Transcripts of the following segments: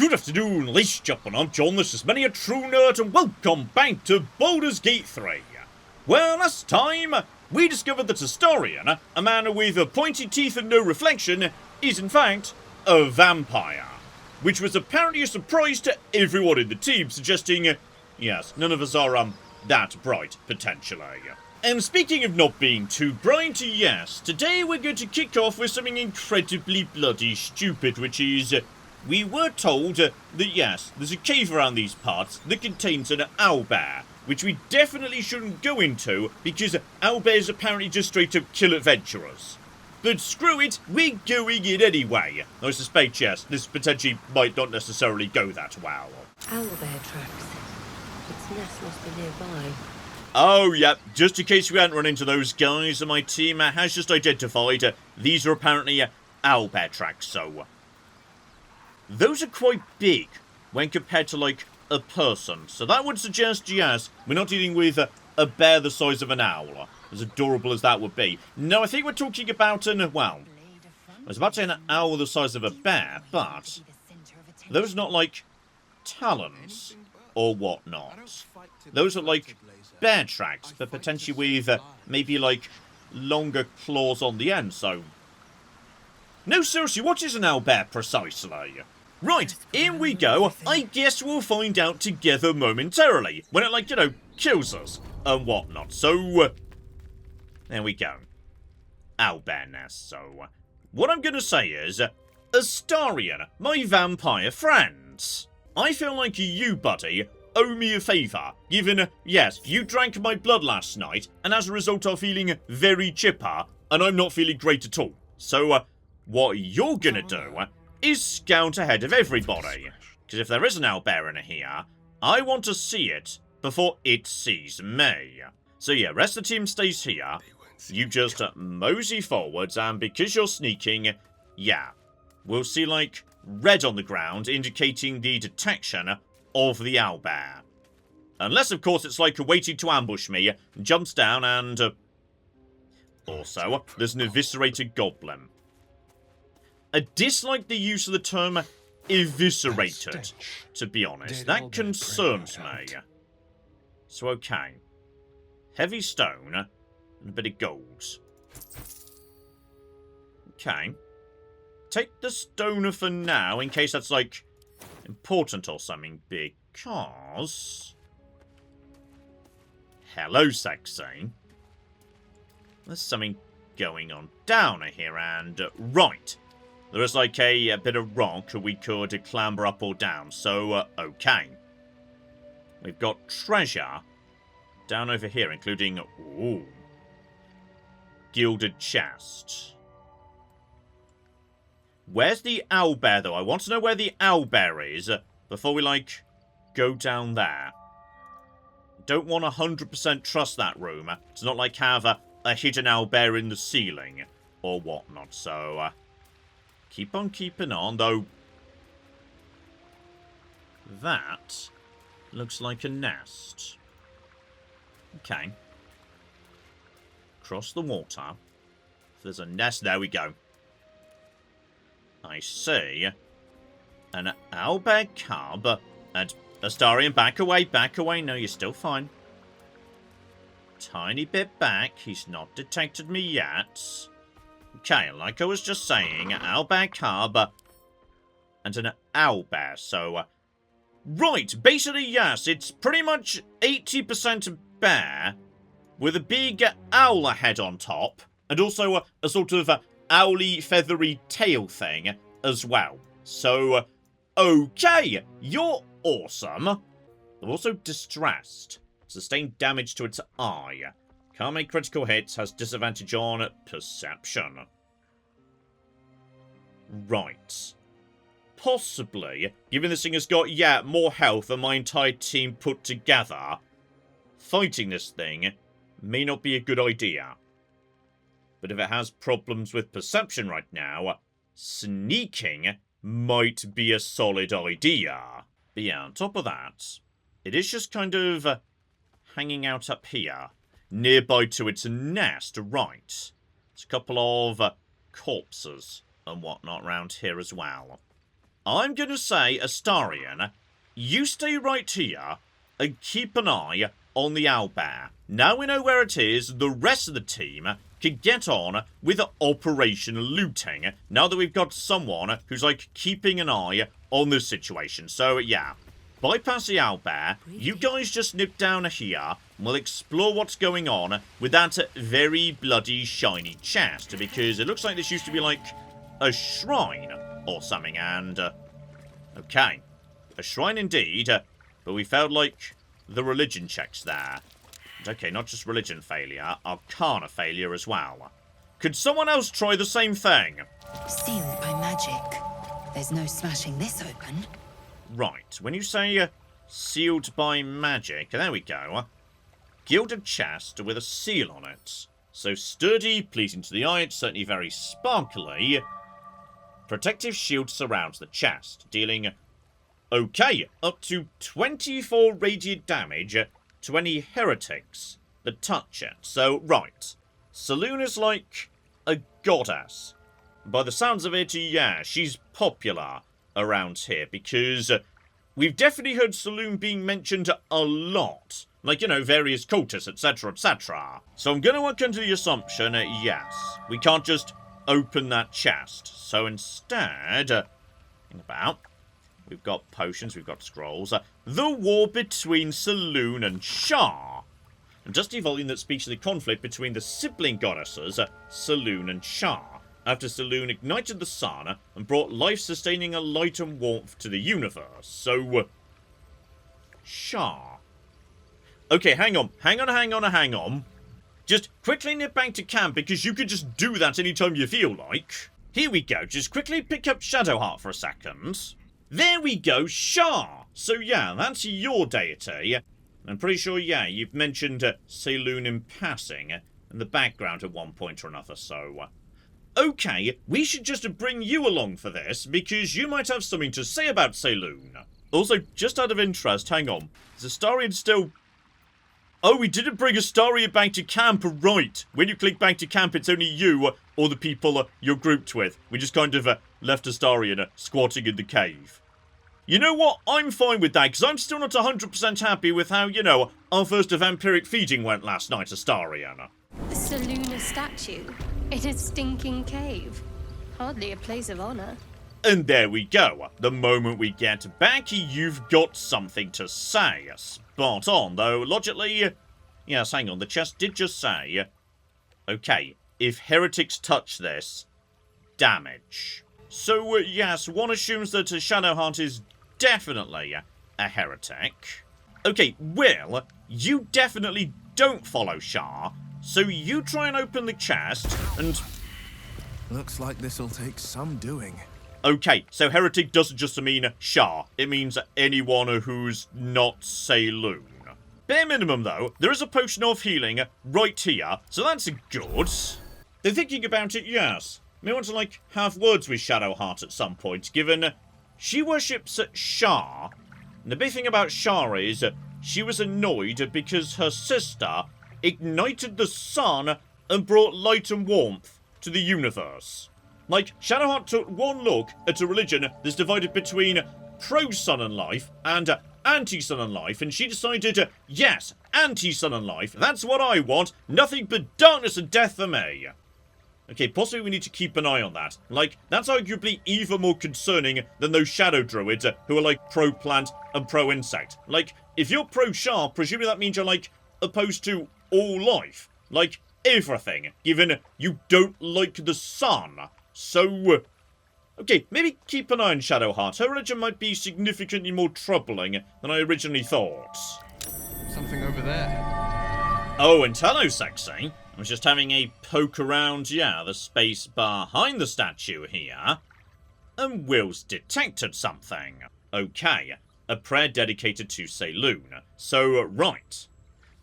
Good afternoon, ladies and gentlemen, I'm John, this is Many a True Nerd, and welcome back to Baldur Gate 3. Well, last time, we discovered that Astarion, a man with pointy teeth and no reflection, is in fact a vampire. Which was apparently a surprise to everyone in the team, suggesting, yes, none of us are, that bright, potentially. And speaking of not being too bright, yes, today we're going to kick off with something incredibly bloody stupid, which is, we were told that yes, there's a cave around these parts that contains an owlbear, which we definitely shouldn't go into, because owlbears apparently just straight up kill adventurers. But screw it, we're going in anyway. I suspect, yes, this potentially might not necessarily go that well. Owlbear tracks. Its nest must be nearby. Oh, yep, just in case we hadn't run into those guys, my team has just identified these are apparently owlbear tracks, so those are quite big when compared to, like, a person. So that would suggest, yes, we're not dealing with a bear the size of an owl, as adorable as that would be. No, I think we're talking about well, I was about to say an owl the size of a bear, but those are not, like, talons or whatnot. Those are, like, bear tracks, but potentially with maybe, like, longer claws on the end, so no, seriously, what is an owlbear precisely? Right, in we go. I guess we'll find out together momentarily, when it, like, you know, kills us and whatnot. So, there we go. Owlbear Nest. So, what I'm gonna say is, Astarion, my vampire friends, I feel like you, buddy, owe me a favour, given, yes, you drank my blood last night, and as a result are feeling very chipper, and I'm not feeling great at all. So, what you're gonna do is scout ahead of everybody. Because if there is an owlbear in here, I want to see it before it sees me. So yeah, rest of the team stays here. You just mosey forwards, and because you're sneaking, yeah, we'll see, like, red on the ground indicating the detection of the owlbear. Unless, of course, it's like waiting to ambush me, jumps down, and also, there's an eviscerated goblin. I dislike the use of the term eviscerated, to be honest. That concerns me. So, okay. Heavy stone and a bit of gold. Okay. Take the stoner for now, in case that's, like, important or something, because hello, sexy. There's something going on down here, and right. There is, like, a bit of rock we could clamber up or down, so, okay. We've got treasure down over here, including, ooh, gilded chest. Where's the owlbear, though? I want to know where the owlbear is before we, like, go down there. Don't want to 100% trust that room. It's not like have a hidden owlbear in the ceiling or whatnot, so keep on keeping on, though. That looks like a nest. Okay. Cross the water. If there's a nest, there we go. I see an owlbear cub, and Astarion, back away, no, you're still fine. Tiny bit back, he's not detected me yet. Okay, like I was just saying, owlbear cub, and an owlbear, so right, basically, yes, it's pretty much 80% bear, with a big owl head on top, and also a sort of owly, feathery tail thing as well. So, okay, you're awesome. I'm also distressed. Sustained damage to its eye. Can't make critical hits, has disadvantage on perception. Right. Possibly, given this thing has got, yeah, more health than my entire team put together, fighting this thing may not be a good idea. But if it has problems with perception right now, sneaking might be a solid idea. But yeah, on top of that, it is just kind of hanging out up here, nearby to its nest, right. There's a couple of corpses and whatnot around here as well. I'm going to say, Astarion, you stay right here and keep an eye on the Owlbear. Now we know where it is, the rest of the team can get on with Operation Looting, now that we've got someone who's, like, keeping an eye on this situation. So, yeah, bypass the Owlbear, you guys just nip down here, and we'll explore what's going on with that very bloody shiny chest, because it looks like this used to be, like, a shrine or something, and, okay, a shrine indeed, but we failed, like, the religion checks there. Okay, not just religion failure, arcana failure as well. Could someone else try the same thing? Sealed by magic. There's no smashing this open. Right, when you say sealed by magic, there we go. Gilded chest with a seal on it. So sturdy, pleasing to the eye, it's certainly very sparkly. Protective shield surrounds the chest, dealing, okay, up to 24 radiant damage to any heretics that touch it. So, right, Selune is like a goddess. By the sounds of it, yeah, she's popular around here, because we've definitely heard Selune being mentioned a lot. Like, you know, various cultists, etc., etc. So I'm going to work under the assumption, yes, we can't just open that chest. So instead, think about, we've got potions, we've got scrolls. The war between Selune and Shar. A dusty volume that speaks of the conflict between the sibling goddesses, Selune and Shar, after Selune ignited the sun and brought life-sustaining light and warmth to the universe. So, Shar. Okay, hang on. Just quickly nip back to camp, because you could just do that anytime you feel like. Here we go, just quickly pick up Shadowheart for a second. There we go, Shar! So yeah, that's your deity. I'm pretty sure, yeah, you've mentioned Selune in passing in the background at one point or another, so... okay, we should just bring you along for this, because you might have something to say about Selune. Also, just out of interest, hang on, is Astarion still... oh, we didn't bring Astarion back to camp, right. When you click back to camp, it's only you or the people you're grouped with. We just kind of left Astarion squatting in the cave. You know what? I'm fine with that, because I'm still not 100% happy with how, you know, our first vampiric feeding went last night, Astarion. The Seluna statue in a stinking cave. Hardly a place of honor. And there we go. The moment we get back, you've got something to say. Spot on, though, logically... yes, hang on, the chest did just say... okay, if heretics touch this, damage. So, yes, one assumes that Shadowheart is definitely a heretic. Okay, Will, you definitely don't follow Shar, so you try and open the chest, and... looks like this'll take some doing. okay, so heretic doesn't just mean Shar, it means anyone who's not Selune. Bare minimum, though, there is a potion of healing right here, so that's good. They're thinking about it, yes. May want to, like, have words with Shadowheart at some point, given she worships Shar. And the big thing about Shar is she was annoyed because her sister ignited the sun and brought light and warmth to the universe. Like, Shadowheart took one look at a religion that's divided between pro-sun and life and anti-sun and life, and she decided, yes, anti-sun and life, that's what I want, nothing but darkness and death for me. Okay, possibly we need to keep an eye on that. Like, that's arguably even more concerning than those shadow druids who are like pro-plant and pro-insect. Like, if you're pro-Shar, presumably that means you're like opposed to all life. Like, everything, given you don't like the sun. So, okay, maybe keep an eye on Shadowheart. Her religion might be significantly more troubling than I originally thought. Something over there. Oh, and hello, sexy. I was just having a poke around, yeah, the space behind the statue here. And Will's detected something. Okay, a prayer dedicated to Selune. So, right.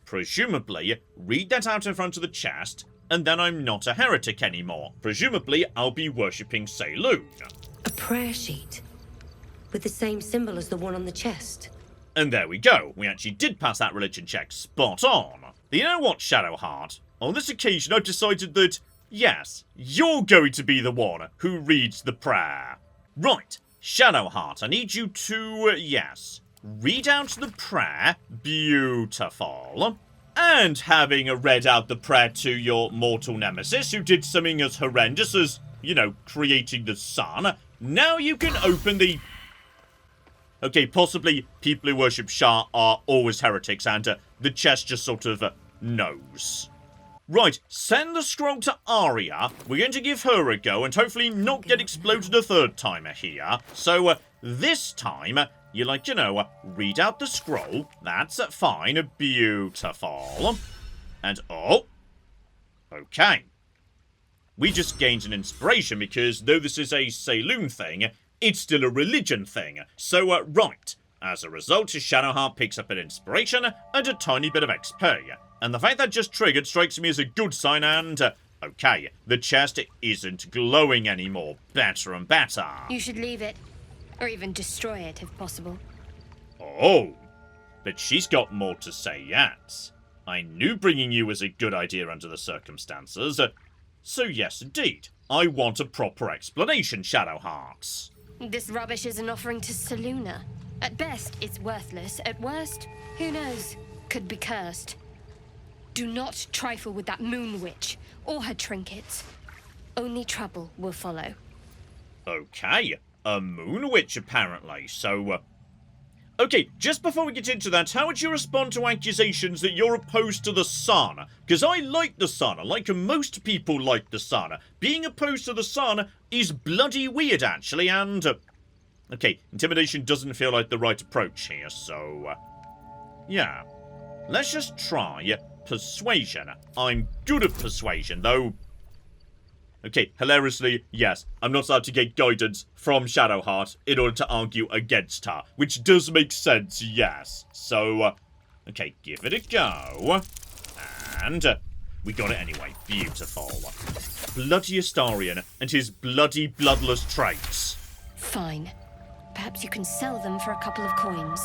Presumably, read that out in front of the chest, and then I'm not a heretic anymore. Presumably, I'll be worshipping Selune. A prayer sheet with the same symbol as the one on the chest. And there we go. We actually did pass that religion check spot on. You know what, Shadowheart? On this occasion, I've decided that, yes, you're going to be the one who reads the prayer. Right, Shadowheart, I need you to, yes, read out the prayer. Beautiful. And having read out the prayer to your mortal nemesis, who did something as horrendous as, you know, creating the sun, now you can open the... Okay, possibly people who worship Shah are always heretics, and the chest just sort of knows. Right, send the scroll to Arya. We're going to give her a go and hopefully not get exploded a third time here. So, this time, you like, you know, read out the scroll. That's fine. Beautiful. And, oh. Okay. We just gained an inspiration because, though this is a Selune thing, it's still a religion thing. So, right. As a result, Shadowheart picks up an inspiration and a tiny bit of XP. And the fact that just triggered strikes me as a good sign and... okay, the chest isn't glowing anymore. Better and better. You should leave it. Or even destroy it, if possible. Oh, but she's got more to say yet. I knew bringing you was a good idea under the circumstances. So yes, indeed. I want a proper explanation, Shadowheart. This rubbish is an offering to Seluna. At best, it's worthless. At worst, who knows? Could be cursed. Do not trifle with that moon witch, or her trinkets. Only trouble will follow. Okay, a moon witch apparently, so... Okay, just before we get into that, how would you respond to accusations that you're opposed to the sun? Because I like the sun, like most people like the sun. Being opposed to the sun is bloody weird, actually, and... okay, intimidation doesn't feel like the right approach here, so... yeah. Let's just try persuasion. I'm good at persuasion, though... okay, hilariously, yes, I'm not allowed to get guidance from Shadowheart in order to argue against her, which does make sense, yes. So, okay, give it a go. And, we got it anyway. Beautiful. Bloody Astarion and his bloody bloodless traits. Fine. Perhaps you can sell them for a couple of coins.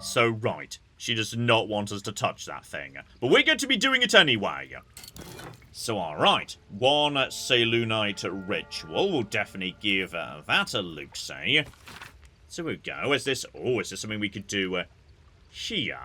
So, right. She does not want us to touch that thing. But we're going to be doing it anyway. So, alright. One Selunite ritual. We'll definitely give that a look-see. So we go. Is this... oh, is this something we could do here?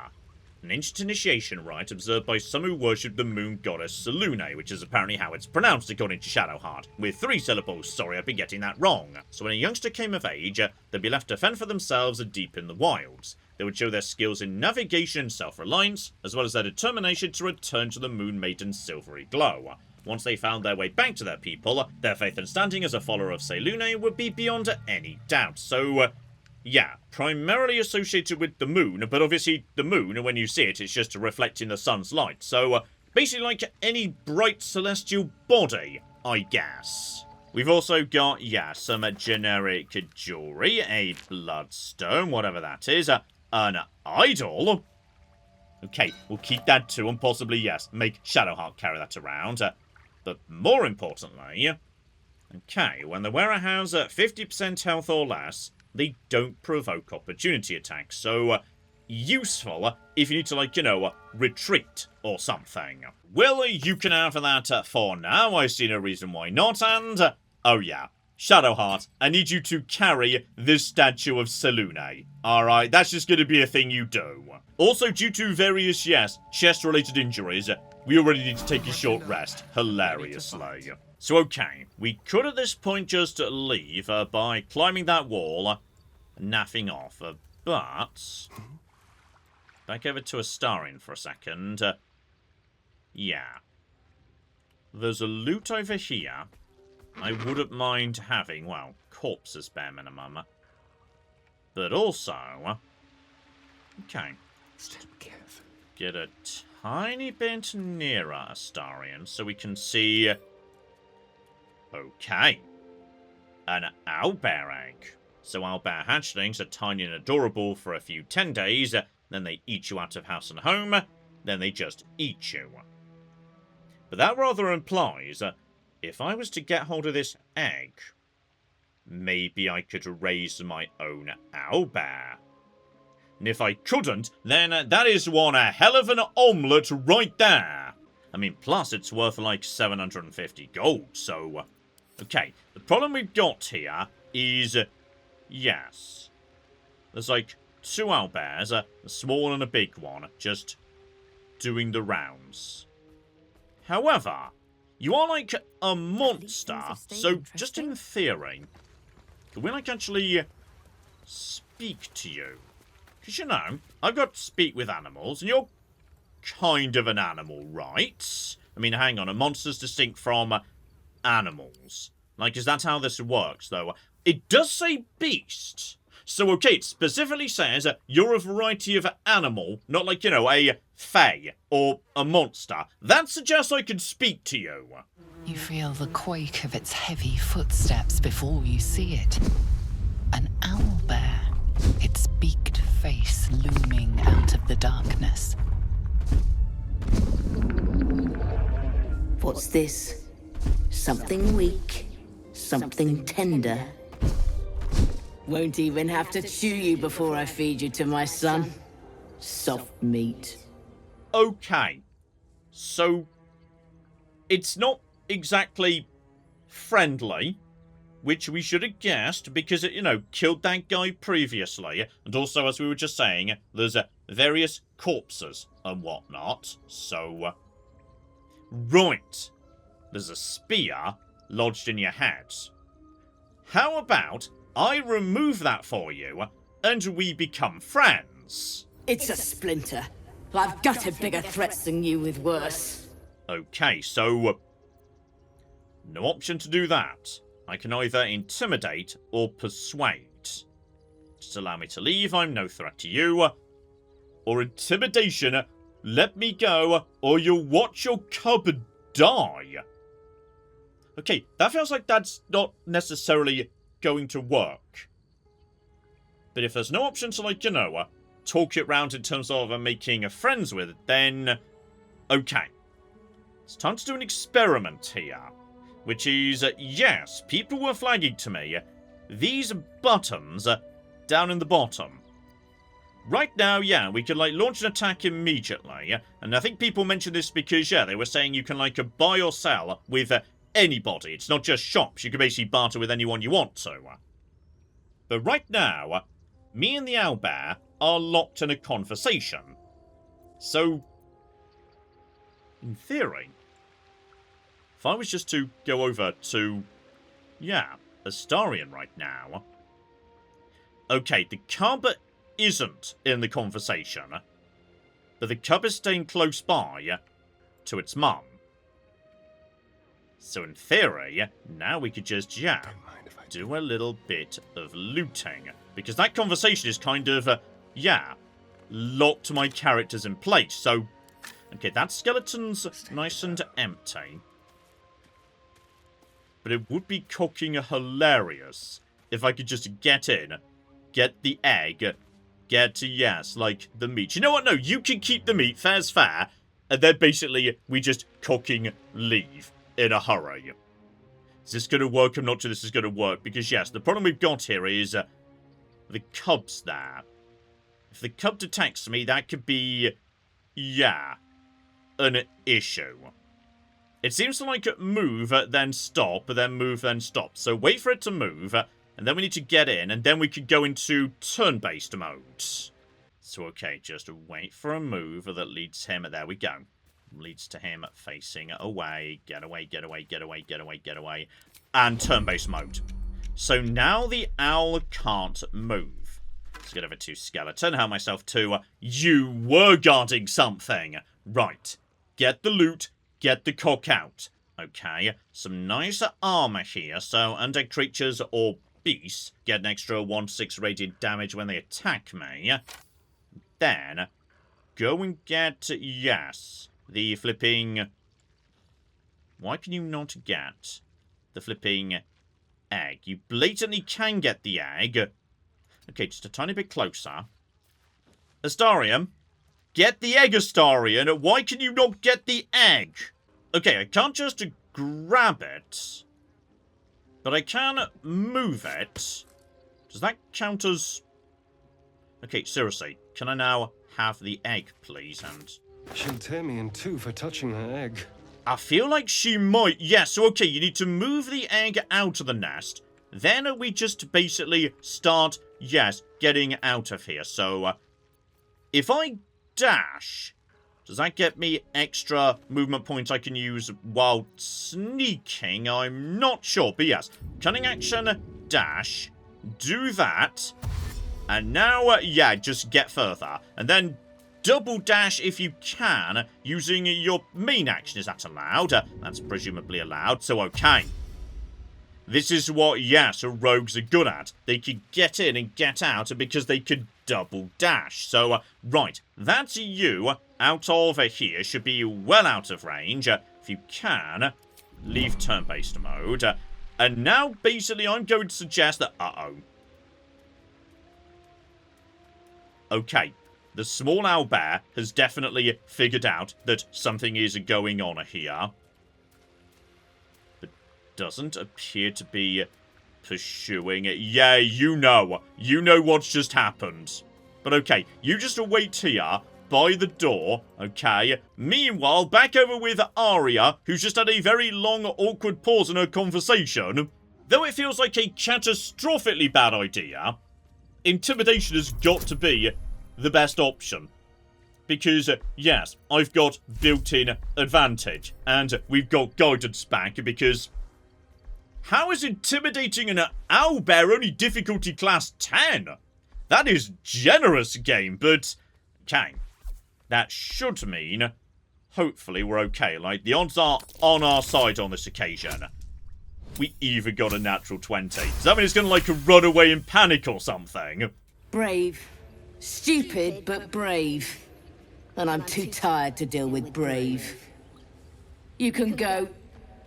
An ancient initiation rite observed by some who worship the moon goddess Selune, which is apparently how it's pronounced according to Shadowheart, with 3 syllables. Sorry, I've been getting that wrong. So when a youngster came of age, they'd be left to fend for themselves deep in the wilds. They would show their skills in navigation and self-reliance, as well as their determination to return to the Moon Maiden's silvery glow. Once they found their way back to their people, their faith and standing as a follower of Selune would be beyond any doubt. So, yeah, primarily associated with the moon, but obviously the moon, when you see it, it's just reflecting the sun's light. So, basically like any bright celestial body, I guess. We've also got, yeah, some generic jewelry, a bloodstone, whatever that is, an idol. Okay, we'll keep that too, and possibly, yes, make Shadowheart carry that around. But more importantly, okay, when the wearer has 50% health or less, they don't provoke opportunity attacks. So, useful if you need to, like, you know, retreat or something. Well, you can have that for now. I see no reason why not, and, oh yeah. Shadowheart, I need you to carry this statue of Selune. Alright, that's just going to be a thing you do. Also, due to various, yes, chest-related injuries, we already need to take a short rest. Hilariously. So, okay, we could at this point just leave by climbing that wall, naffing off, but... back over to Astarion for a second. Yeah. There's a loot over here. I wouldn't mind having, well, corpses bare minimum. But also... okay. Get a tiny bit nearer Astarion so we can see... okay. An owlbear egg. So owlbear hatchlings are tiny and adorable for a few 10 days, then they eat you out of house and home, then they just eat you. But that rather implies... if I was to get hold of this egg, maybe I could raise my own owlbear. And if I couldn't, then that is one hell of an omelette right there. I mean, plus it's worth like 750 gold, so... okay, the problem we've got here is yes. There's like 2 owlbears, a small and a big one, just doing the rounds. However, you are like a monster, so just in theory, can we like actually speak to you? Because you know, I've got to speak with animals, and you're kind of an animal, right? I mean, hang on, a monster's distinct from animals. Like, is that how this works, though? It does say beast. So, okay, it specifically says you're a variety of animal, not like, you know, a fae or a monster. That suggests I can speak to you. You feel the quake of its heavy footsteps before you see it. An owlbear, its beaked face looming out of the darkness. What's this? Something weak, something tender. Won't even have to chew you before I feed you to my son. Soft meat. Okay. So, it's not exactly friendly, which we should have guessed because it, you know, killed that guy previously. And also, as we were just saying, there's various corpses and whatnot. So, right. There's a spear lodged in your head. How about I remove that for you and we become friends? It's a splinter. I've gutted bigger threats than you with worse. Okay, so no option to do that. I can either intimidate or persuade. Just allow me to leave, I'm no threat to you. Or intimidation, let me go, or you'll watch your cub die. Okay, that feels like that's not necessarily going to work. But if there's no option to, like, you know, talk it round in terms of making friends with it, then okay. It's time to do an experiment here. Which is, yes, people were flagging to me these buttons down in the bottom. Right now, yeah, we can, like, launch an attack immediately. And I think people mentioned this because, yeah, they were saying you can, like, buy or sell with anybody. It's not just shops. You can basically barter with anyone you want to. But right now, me and the owlbear are locked in a conversation. So, in theory, if I was just to go over to, yeah, Astarion right now. Okay, the cub isn't in the conversation, but the cub is staying close by to its mum. So in theory, now we could just, yeah, do a little bit of looting. Because that conversation is kind of, yeah, locked my characters in place. So, okay, that skeleton's nice and empty. But it would be cooking hilarious if I could just get in, get the egg, get, yes, like, the meat. You know what? No, you can keep the meat, fair's fair. And then basically, we just cooking leave in a hurry. Is this going to work? I'm not sure this is going to work. Because, yes, the problem we've got here is the cub's there. If the cub detects me, that could be, yeah, an issue. It seems to, like, move, then stop, then move, then stop. So wait for it to move, and then we need to get in, and then we could go into turn-based mode. So, okay, just wait for a move that leads him, there we go. Leads to him facing away, get away, get away, get away, get away, get away, and turn-based mode. So now the owl can't move. Let's get over to skeleton, help myself to, you were guarding something. Right, get the loot. Get the cock out. Okay, some nice armor here, so undead creatures or beasts get an extra 1/6 radiant damage when they attack me. Then, go and get, yes, the flipping... Why can you not get the flipping egg? You blatantly can get the egg. Okay, just a tiny bit closer. Astarion? Get the egg, Astarion! Why can you not get the egg? Okay, I can't just grab it. But I can move it. Does that count as... Okay, seriously. Can I now have the egg, please? And She'll tear me in two for touching her egg. I feel like she might... Yeah, so okay, you need to move the egg out of the nest. then we just basically start, yes, getting out of here. So, if I dash, does that get me extra movement points I can use while sneaking? I'm not sure, but yes. Cunning action, dash, do that, and now, yeah, just get further. And then double dash if you can, using your main action. Is that allowed? That's presumably allowed, so okay. This is what, yes, rogues are good at. They could get in and get out because they could double dash. So, right, that's you out of here. Should be well out of range. If you can, leave turn-based mode. And now, basically, I'm going to suggest that... Okay, the small owlbear has definitely figured out that something is going on here. But doesn't appear to be pursuing it. Yeah, you know what's just happened. But okay, you just wait here by the door, okay? Meanwhile, back over with Arya, who's just had a very long, awkward pause in her conversation. Though it feels like a catastrophically bad idea, intimidation has got to be the best option. Because, yes, I've got built-in advantage, and we've got guidance back, because... how is intimidating an owlbear only difficulty class 10? That is generous, game, but... okay. That should mean, hopefully, we're okay. Like, the odds are on our side on this occasion. We even got a natural 20. Does that mean it's gonna, like, run away in panic or something? Brave. Stupid, but brave. And I'm too tired to deal with brave. You can go,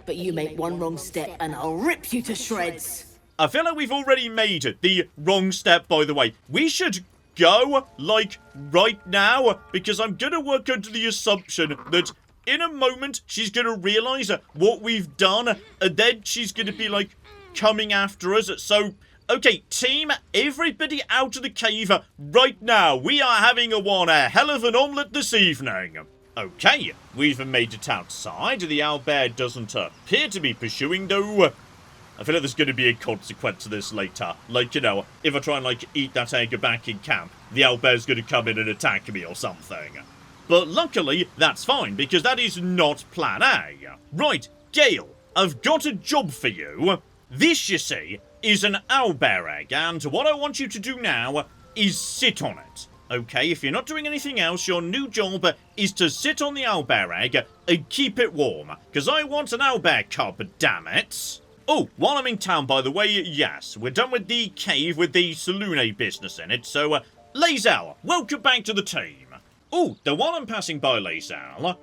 but you make one wrong step and I'll rip you to shreds. I feel like we've already made the wrong step, by the way. We should go, like, right now, because I'm gonna work under the assumption that in a moment she's gonna realise what we've done, and then she's gonna be, like, coming after us. So, okay, team, everybody out of the cave right now. We are having one hell of an omelette this evening. Okay, we've made it outside. The owlbear doesn't appear to be pursuing, though. I feel like there's going to be a consequence to this later. Like, you know, if I try and, like, eat that egg back in camp, the owlbear's going to come in and attack me or something. But luckily, that's fine, because that is not plan A. Right, Gale, I've got a job for you. This, you see, is an owlbear egg, and what I want you to do now is sit on it. Okay, if you're not doing anything else, your new job is to sit on the owlbear egg and keep it warm, because I want an owlbear cub, damn it. Oh, while I'm in town, by the way, yes, we're done with the cave with the Selunite business in it, so, Lae'zel, welcome back to the team. Oh, the while I'm passing by Lae'zel,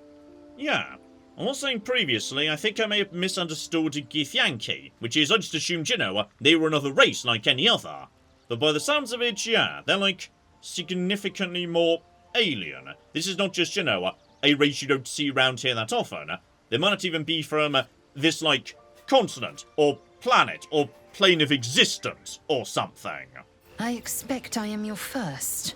yeah, I was saying previously, I think I may have misunderstood Githyanki, which is, I just assumed, you know, they were another race like any other. But by the sounds of it, yeah, they're, like, significantly more alien. This is not just, you know, a race you don't see around here that often. They might not even be from this, like, continent, or planet, or plane of existence, or something. I expect I am your first.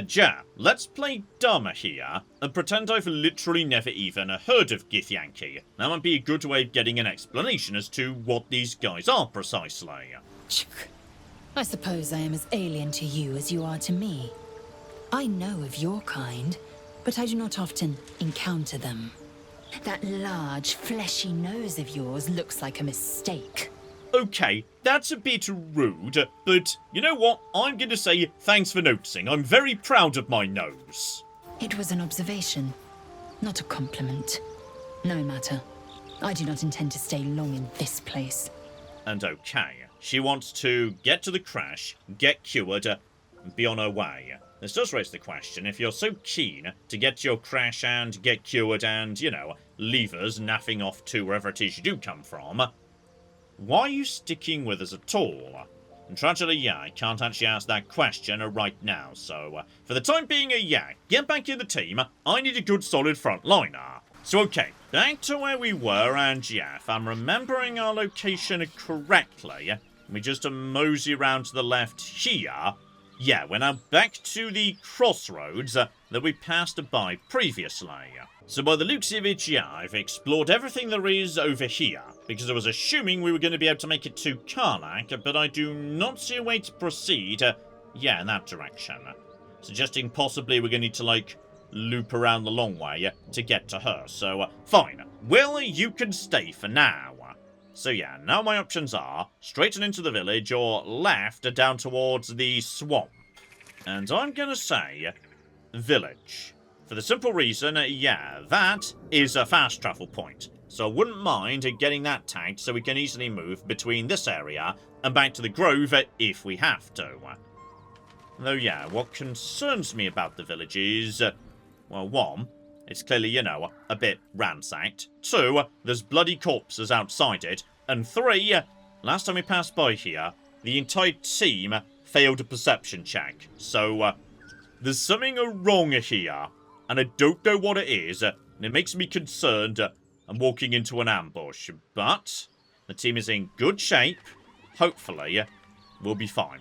Ja, let's play dumb here, and pretend I've literally never even heard of Githyanki. That might be a good way of getting an explanation as to what these guys are precisely. I suppose I am as alien to you as you are to me. I know of your kind, but I do not often encounter them. That large, fleshy nose of yours looks like a mistake. Okay, that's a bit rude, but you know what? I'm going to say thanks for noticing. I'm very proud of my nose. It was an observation, not a compliment. No matter. I do not intend to stay long in this place. And okay, she wants to get to the crash, get cured, and be on her way. This does raise the question, if you're so keen to get to your crash and get cured and, you know, leave us naffing off to wherever it is you do come from, why are you sticking with us at all? And tragically, yeah, I can't actually ask that question right now, so for the time being, yeah, get back in the team. I need a good solid frontliner. So okay, back to where we were, and yeah, if I'm remembering our location correctly, we just mosey around to the left here. yeah, we're now back to the crossroads that we passed by previously. So by the looks of it, yeah, I've explored everything there is over here, because I was assuming we were going to be able to make it to Karlach, but I do not see a way to proceed, yeah, in that direction. Suggesting possibly we're going to need to, like, loop around the long way to get to her. So, fine. Well, you can stay for now. So yeah, now my options are straighten into the village or left down towards the swamp. And I'm going to say village. For the simple reason, yeah, that is a fast travel point. So I wouldn't mind getting that tagged so we can easily move between this area and back to the grove if we have to. Though yeah, what concerns me about the village is, well, one, it's clearly, you know, a bit ransacked. 2, there's bloody corpses outside it. And 3, last time we passed by here, the entire team failed a perception check. So, there's something wrong here, and I don't know what it is, and it makes me concerned I'm walking into an ambush. But the team is in good shape. Hopefully, we'll be fine.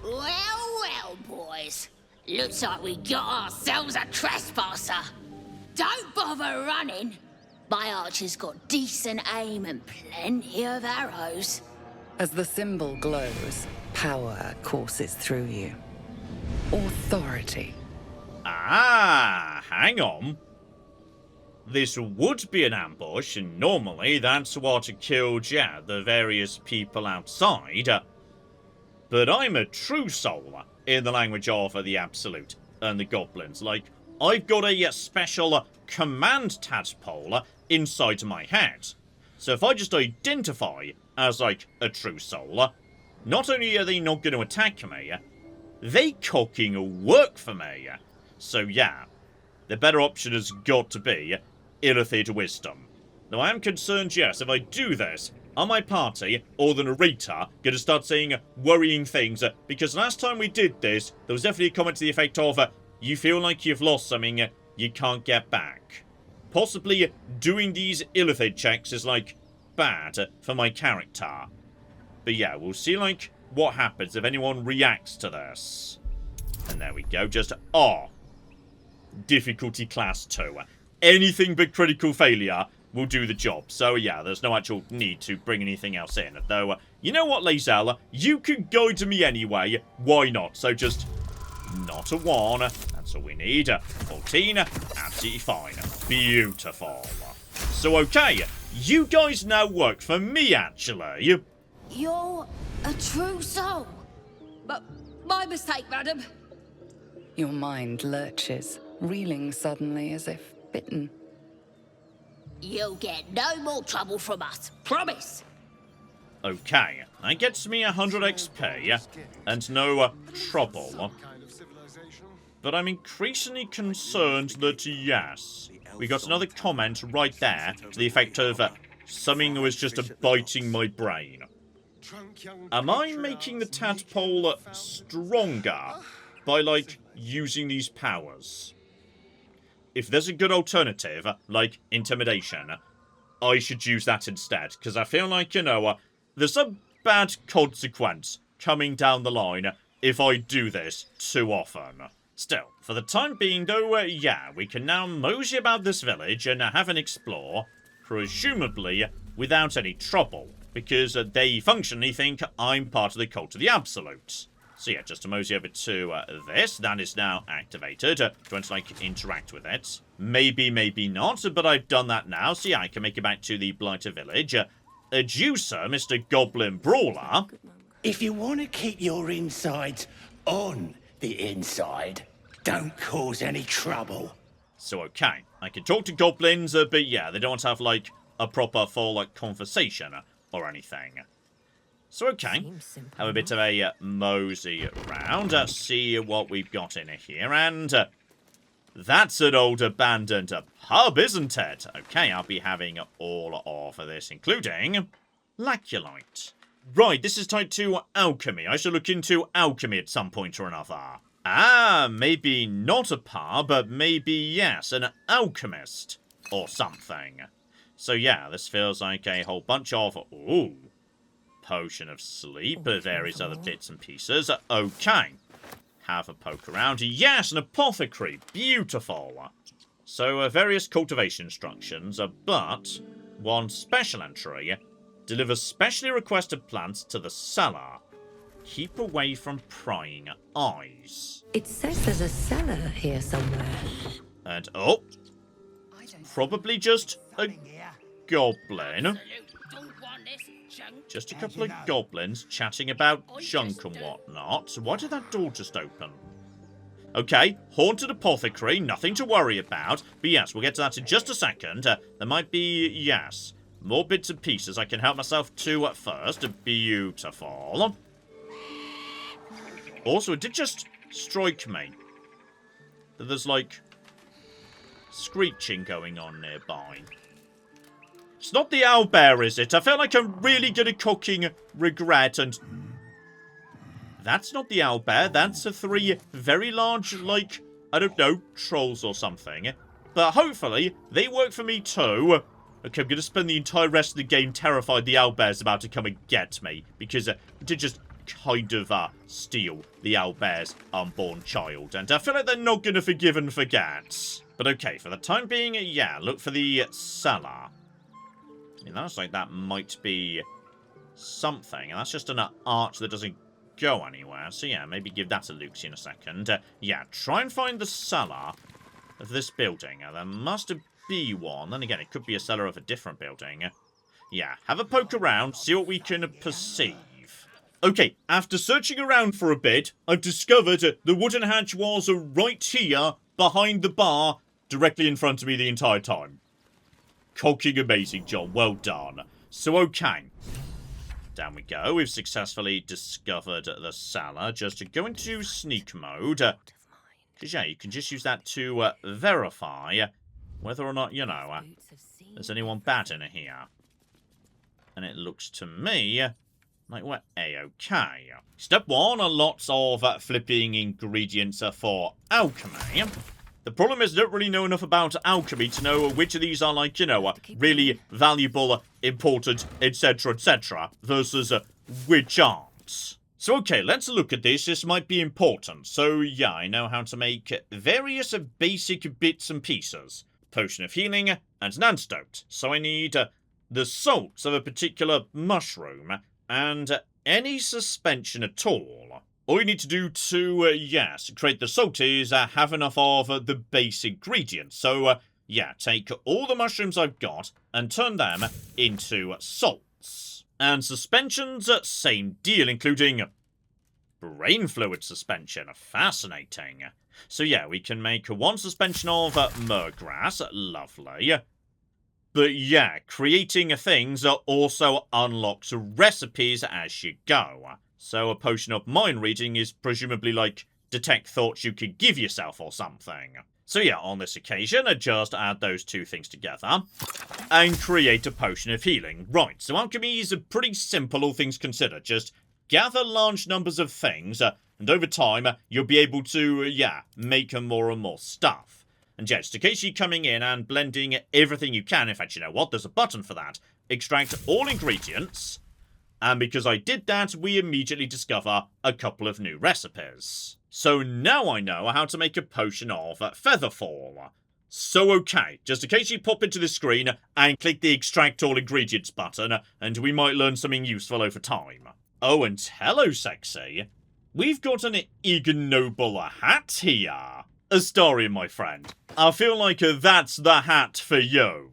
Well, boys. Looks like we got ourselves a trespasser. Don't bother running. My archer's got decent aim and plenty of arrows. As the symbol glows, power courses through you. Authority. Ah, hang on. This would be an ambush, and normally that's what killed, yeah, the various people outside. But I'm a true soul, in the language of the Absolute and the Goblins. Like, I've got a special command tadpole inside my head. So if I just identify as, like, a true soul, not only are they not going to attack me, they cocking work for me. So yeah, the better option has got to be Illithid Wisdom. Now I am concerned, yes, if I do this, are my party, or the narrator, going to start saying worrying things? Because last time we did this, there was definitely a comment to the effect of, you feel like you've lost something you can't get back. Possibly doing these Illithid checks is, like, bad for my character. But yeah, we'll see, like, what happens if anyone reacts to this. And there we go, just, difficulty class 2. Anything but critical failure will do the job. So yeah, there's no actual need to bring anything else in. Though, you know what, Lae'zel? You can guide me anyway. Why not? So just not a 1. That's all we need. 14. Absolutely fine. Beautiful. So okay, you guys now work for me, actually. You're a true soul. But my mistake, madam. Your mind lurches, reeling suddenly as if bitten. You'll get no more trouble from us. Promise. Okay, that gets me 100 XP, and no trouble. But I'm increasingly concerned that, yes, we got another comment right there to the effect of something was just biting my brain. Am I making the tadpole stronger by, like, using these powers? If there's a good alternative, like intimidation, I should use that instead. Because I feel like, you know, there's a bad consequence coming down the line if I do this too often. Still, for the time being, though, yeah, we can now mosey about this village and have an explore, presumably without any trouble, because they functionally think I'm part of the Cult of the Absolute. So yeah, just to mosey over to this. That is now activated. Do you want to, like, interact with it? Maybe, maybe not, but I've done that now. So yeah, I can make it back to the Blighted Village. You, sir, Mr. Goblin Brawler. If you want to keep your insides on the inside, don't cause any trouble. So okay, I can talk to goblins, but yeah, they don't have, like, a proper full, like, conversation or anything. So okay, have a bit of a mosey around, see what we've got in here, and that's an old abandoned pub, isn't it? Okay, I'll be having all of this, including Laculite. Right, this is tied to alchemy. I should look into alchemy at some point or another. Ah, maybe not a pub, but maybe, yes, an alchemist or something. So yeah, this feels like a whole bunch of, ooh, potion of sleep, various other bits and pieces. Okay, have a poke around. Yes, an apothecary. Beautiful. So, various cultivation instructions, but one special entry. Deliver specially requested plants to the cellar. Keep away from prying eyes. It says there's a cellar here somewhere. And, oh, probably just a goblin. Just a couple of goblins chatting about junk and whatnot. Why did that door just open? Okay, haunted apothecary, nothing to worry about. But yes, we'll get to that in just a second. There might be, yes, more bits and pieces I can help myself to at first. Beautiful. Also, it did just strike me that there's, like, screeching going on nearby. It's not the owlbear, is it? I feel like I'm really good at cooking regret and... That's not the owlbear. That's the 3 very large, like, I don't know, trolls or something. But hopefully, they work for me too. Okay, I'm going to spend the entire rest of the game terrified the owlbear's about to come and get me. Because it did just kind of steal the owlbear's unborn child. And I feel like they're not going to forgive and forget. But okay, for the time being, yeah, look for the cellar. I mean, that's like that might be something. And that's just an arch that doesn't go anywhere. So yeah, maybe give that a look in a second. Yeah, try and find the cellar of this building. There must be one. Then again, it could be a cellar of a different building. Yeah, have a poke around, see what we can perceive. Okay, after searching around for a bit, I've discovered the wooden hatch was right here, behind the bar, directly in front of me the entire time. Cocking amazing, John. Well done. So, okay. Down we go. We've successfully discovered the cellar. Just to go into sneak mode. Because, yeah, you can just use that to verify whether or not, you know, there's anyone bad in here. And it looks to me like we're A-okay. Step 1, lots of flipping ingredients for alchemy. The problem is I don't really know enough about alchemy to know which of these are, like, you know, really valuable, important, etc., etc., versus which aren't. So, okay, let's look at this. This might be important. So, yeah, I know how to make various basic bits and pieces. Potion of healing and an antidote. So I need the salts of a particular mushroom and any suspension at all. All you need to do to, yes, create the salt is have enough of the base ingredients. So, yeah, take all the mushrooms I've got and turn them into salts. And suspensions, same deal, including brain fluid suspension. Fascinating. So, yeah, we can make 1 suspension of myrgrass. Lovely. But, yeah, creating things also unlocks recipes as you go. So a potion of mind reading is presumably like detect thoughts you could give yourself or something. So yeah, on this occasion, just add those 2 things together and create a potion of healing. Right, so alchemy is pretty simple, all things considered. Just gather large numbers of things, and over time, you'll be able to, yeah, make more and more stuff. And yeah, just in case you're coming in and blending everything you can, in fact, you know what, there's a button for that. Extract all ingredients. And because I did that, we immediately discover a couple of new recipes. So now I know how to make a potion of featherfall. So okay, just in case you pop into the screen and click the extract all ingredients button, and we might learn something useful over time. Oh, and hello, sexy. We've got an ignoble hat here. Astarion, my friend. I feel like that's the hat for you.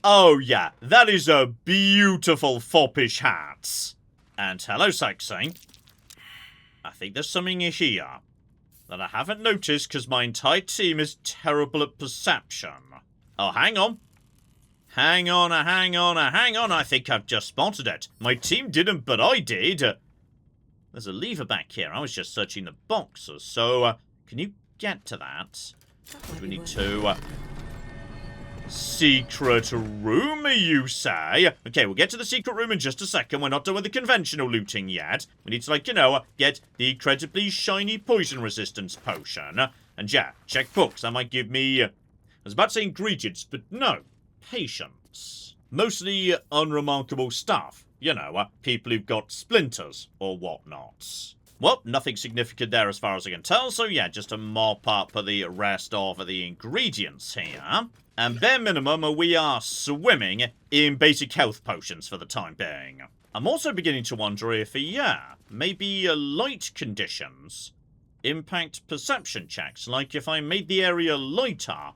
Oh yeah, that is a beautiful foppish hat. And hello, sexy. I think there's something here that I haven't noticed because my entire team is terrible at perception. Oh, hang on. Hang on, I think I've just spotted it. My team didn't, but I did. There's a lever back here. I was just searching the boxes. So, can you get to that? Do we need to... Secret room, you say? Okay, we'll get to the secret room in just a second. We're not done with the conventional looting yet. We need to, like, you know, get the incredibly shiny poison resistance potion. And yeah, check books. That might give me... I was about to say ingredients, but no. Patience. Mostly unremarkable stuff. You know, people who've got splinters or whatnot. Well, nothing significant there as far as I can tell, so yeah, just to mop up the rest of the ingredients here. And bare minimum, we are swimming in basic health potions for the time being. I'm also beginning to wonder if, yeah, maybe light conditions impact perception checks. Like, if I made the area lighter,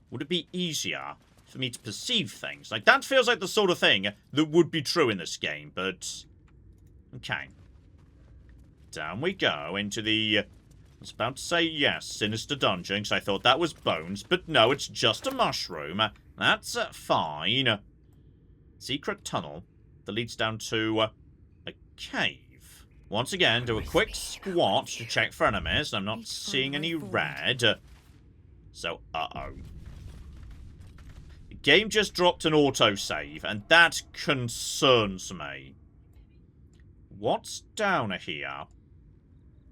would it be easier for me to perceive things? Like, that feels like the sort of thing that would be true in this game, but... okay. Down we go into the... I was about to say, yes, sinister dungeon, because I thought that was bones, but no, it's just a mushroom. That's fine. Secret tunnel that leads down to a cave. Once again, do a quick squat to check for enemies. I'm not seeing any red. So, uh-oh. The game just dropped an autosave, and that concerns me. What's down here?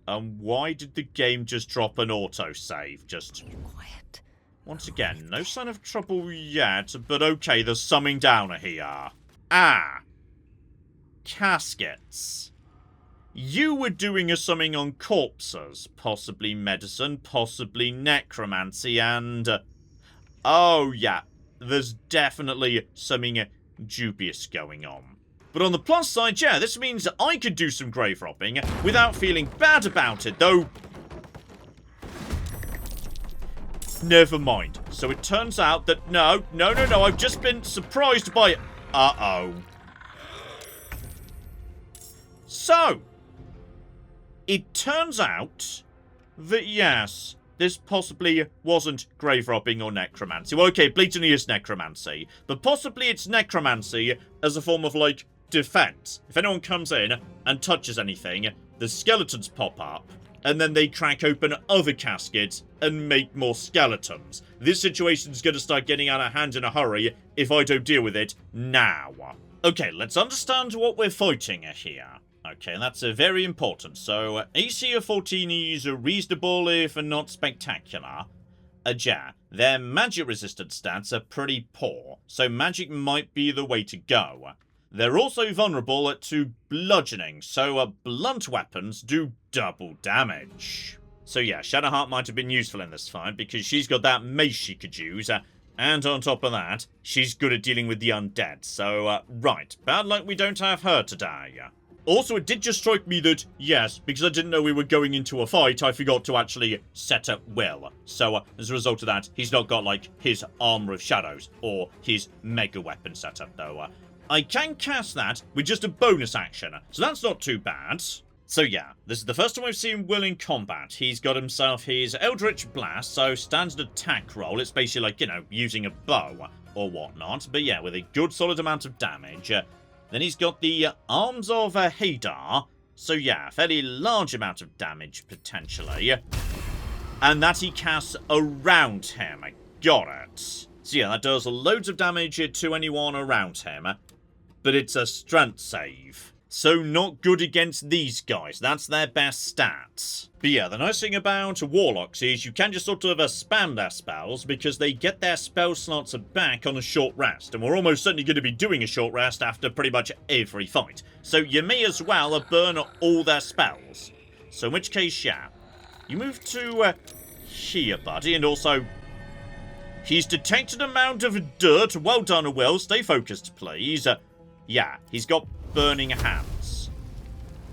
And why did the game just drop an autosave? Just... quiet. Once again, no sign of trouble yet, but okay, there's something down here. Ah! Caskets. You were doing something on corpses. Possibly medicine, possibly necromancy, and... oh, yeah. There's definitely something dubious going on. But on the plus side, yeah, this means I could do some grave robbing without feeling bad about it, though... never mind. So it turns out that no, I've just been surprised by... uh-oh. So... it turns out that, yes, this possibly wasn't grave robbing or necromancy. Well, okay, blatantly is necromancy. But possibly it's necromancy as a form of, like, defense. If anyone comes in and touches anything, the skeletons pop up, and then they crack open other caskets and make more skeletons. This situation's gonna start getting out of hand in a hurry if I don't deal with it now. Okay, let's understand what we're fighting here. Okay, that's very important. So, AC of 14 is reasonable if not spectacular. Yeah, their magic resistance stats are pretty poor, so magic might be the way to go. They're also vulnerable to bludgeoning, so blunt weapons do double damage. So yeah, Shadowheart might have been useful in this fight because she's got that mace she could use, and on top of that, she's good at dealing with the undead. So, right, bad luck we don't have her today. Also, it did just strike me that, yes, because I didn't know we were going into a fight, I forgot to actually set up Will. So, as a result of that, he's not got, like, his Armor of Shadows, or his Mega Weapon setup, though. I can cast that with just a bonus action, so that's not too bad. So yeah, this is the first time I've seen Will in combat. He's got himself his Eldritch Blast, so standard attack roll. It's basically like, you know, using a bow or whatnot, but yeah, with a good solid amount of damage. Then he's got the Arms of Hadar, so yeah, fairly large amount of damage, potentially. And that he casts around him. Got it. So yeah, that does loads of damage to anyone around him. But it's a strength save. So not good against these guys. That's their best stats. But yeah, the nice thing about Warlocks is you can just sort of spam their spells because they get their spell slots back on a short rest. And we're almost certainly going to be doing a short rest after pretty much every fight. So you may as well burn all their spells. So in which case, yeah. You move to here, buddy, and also... he's detected an amount of dirt. Well done, Will. Stay focused, please. Yeah, he's got burning hands.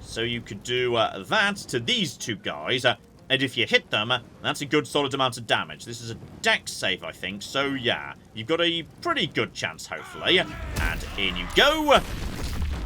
So you could do that to these two guys. And if you hit them, that's a good solid amount of damage. This is a dex save, I think. So yeah, you've got a pretty good chance, hopefully. And in you go.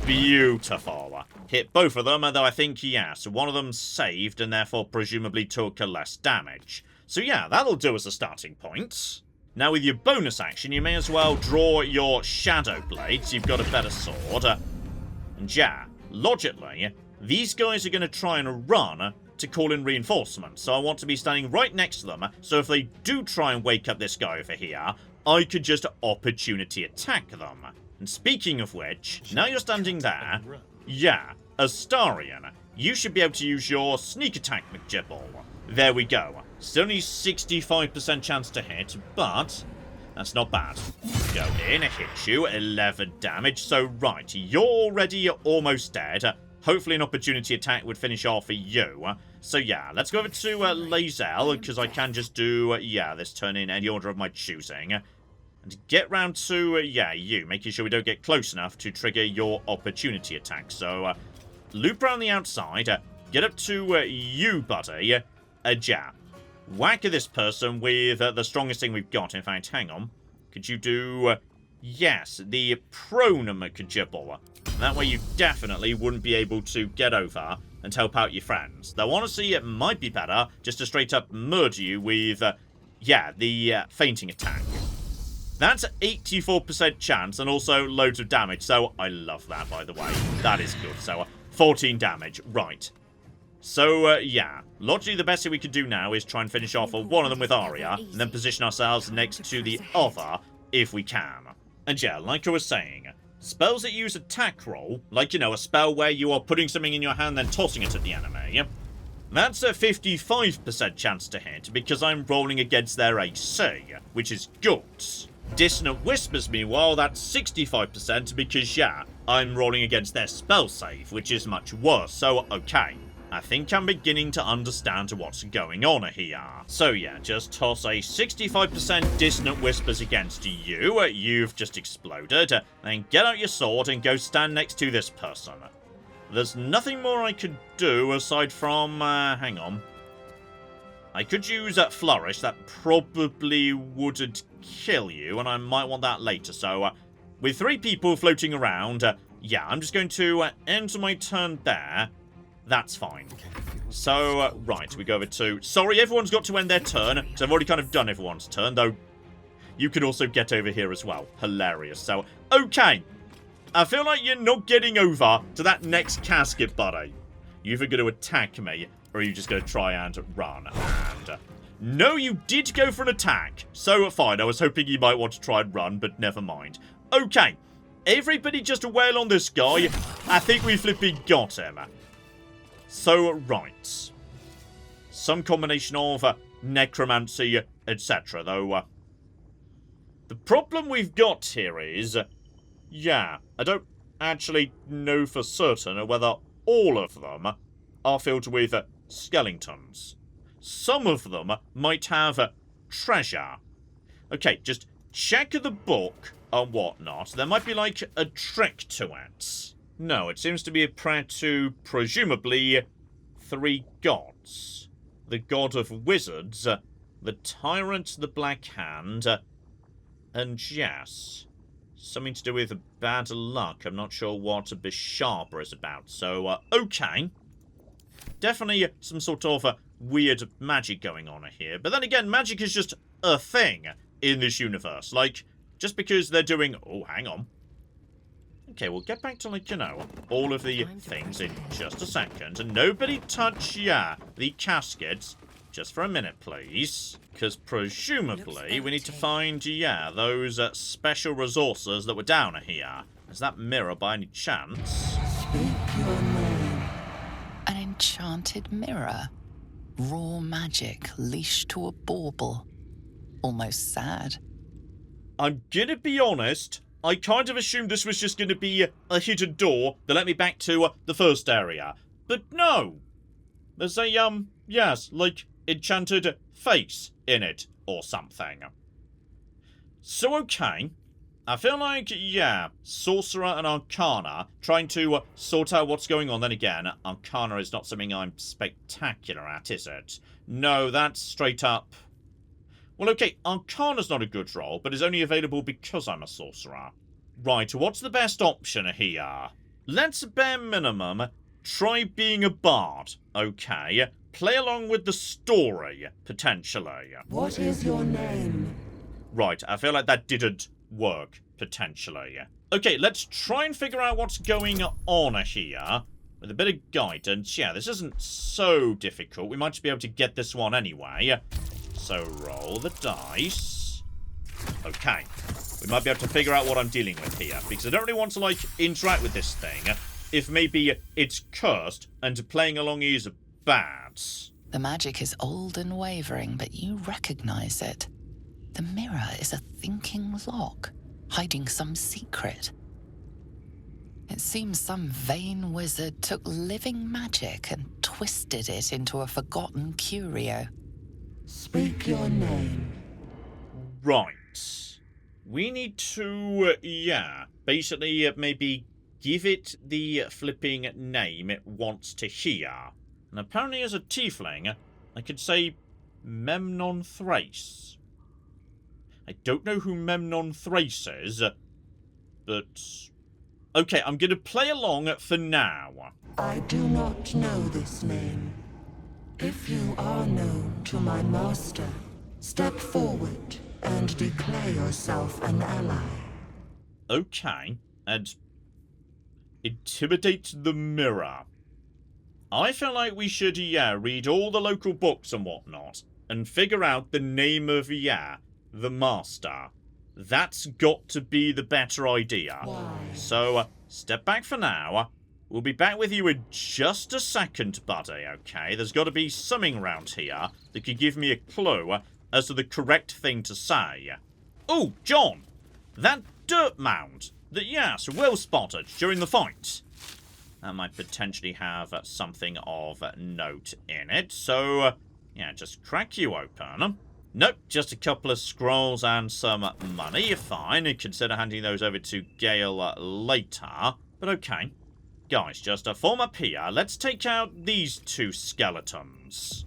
Beautiful. Hit both of them, though I think, yes, one of them saved and therefore presumably took less damage. So yeah, that'll do as a starting point. Now with your bonus action, you may as well draw your Shadow Blades. You've got a better sword. And yeah, logically, these guys are going to try and run to call in reinforcements. So I want to be standing right next to them. So if they do try and wake up this guy over here, I could just opportunity attack them. And speaking of which, now you're standing there. Yeah, Astarion, you should be able to use your sneak attack, McGibble. There we go. Still only 65% chance to hit, but that's not bad. Go in, hit you, 11 damage. So, right, you're already almost dead. hopefully an opportunity attack would finish off for you. So yeah, let's go over to Lae'zel, because I can just do, this turn in any order of my choosing. And get round to, you, making sure we don't get close enough to trigger your opportunity attack. So, loop around the outside, get up to you, buddy, whack at this person with the strongest thing we've got. In fact, hang on. Could you do, yes, the prone McJibble. That way you definitely wouldn't be able to get over and help out your friends. Though honestly, it might be better just to straight up murder you with, the fainting attack. That's 84% chance and also loads of damage, so I love that, by the way. That is good. So, 14 damage. Right. So, logically the best thing we could do now is try and finish off one of them with Arya, and then position ourselves next to the other, if we can. And yeah, like I was saying, spells that use attack roll, like, a spell where you are putting something in your hand then tossing it at the enemy, that's a 55% chance to hit, because I'm rolling against their AC, which is good. Dissonant Whispers, meanwhile, that's 65% because, I'm rolling against their spell save, which is much worse, so okay. I think I'm beginning to understand what's going on here. So just toss a 65% Dissonant Whispers against you. You've just exploded. Then get out your sword and go stand next to this person. There's nothing more I could do aside from, hang on. I could use Flourish. That probably wouldn't kill you, and I might want that later. So, with 3 people floating around, I'm just going to end my turn there. That's fine. So, right, we go over to... Sorry, everyone's got to end their turn, so I've already kind of done everyone's turn, though you can also get over here as well. Hilarious. So, okay. I feel like you're not getting over to that next casket, buddy. You're either going to attack me, or are you just going to try and run? And no, you did go for an attack. So, fine. I was hoping you might want to try and run, but never mind. Okay. Everybody just wail on this guy. I think we flipping got him. So, right. Some combination of necromancy, etc. Though, the problem we've got here is, I don't actually know for certain whether all of them are filled with skeletons. Some of them might have treasure. Okay, just check the book and whatnot. There might be, like, a trick to it. No, it seems to be a prayer to, presumably, 3 gods. The god of wizards, the tyrant, the Black Hand, and yes, something to do with bad luck. I'm not sure what Bishara is about, so, okay. Definitely some sort of weird magic going on here. But then again, magic is just a thing in this universe. Like, just because they're doing... Oh, hang on. Okay, we'll get back to, like, all of the things in just a second. And nobody touch, the caskets. Just for a minute, please. Because presumably we need to find, those special resources that were down here. Is that mirror by any chance? Speak your name. An enchanted mirror. Raw magic leashed to a bauble. Almost sad. I'm gonna be honest. I kind of assumed this was just going to be a hidden door that let me back to the first area. But no! There's a, like, enchanted face in it or something. So, okay. I feel like, Sorcerer and Arcana, trying to sort out what's going on. Then again, Arcana is not something I'm spectacular at, is it? No, that's straight up... Well, okay, Arcana's not a good roll, but is only available because I'm a sorcerer. Right, what's the best option here? Let's bare minimum try being a bard, okay? Play along with the story, potentially. What is your name? Right, I feel like that didn't work, potentially. Okay, let's try and figure out what's going on here. With a bit of guidance. Yeah, this isn't so difficult. We might just be able to get this one anyway. So roll the dice. Okay. We might be able to figure out what I'm dealing with here. Because I don't really want to, like, interact with this thing if maybe it's cursed and playing along is bad. The magic is old and wavering, but you recognize it. The mirror is a thinking lock, hiding some secret. It seems some vain wizard took living magic and twisted it into a forgotten curio. Speak your name. Right. We need to, basically maybe give it the flipping name it wants to hear. And apparently as a tiefling, I could say Memnon Thrace. I don't know who Memnon Thrace is, but... okay, I'm going to play along for now. I do not know this name. If you are known to my master, step forward and declare yourself an ally. Okay, and intimidate the mirror. I feel like we should, read all the local books and whatnot, and figure out the name of, the master. That's got to be the better idea. Why? So, step back for now. We'll be back with you in just a second, buddy, okay? There's got to be something around here that could give me a clue as to the correct thing to say. Oh, John! That dirt mound that, yes, well spotted during the fight. That might potentially have something of note in it, so, just crack you open. Nope, just a couple of scrolls and some money. Fine, consider handing those over to Gale later. But okay. Guys, just form up here. Let's take out these two skeletons.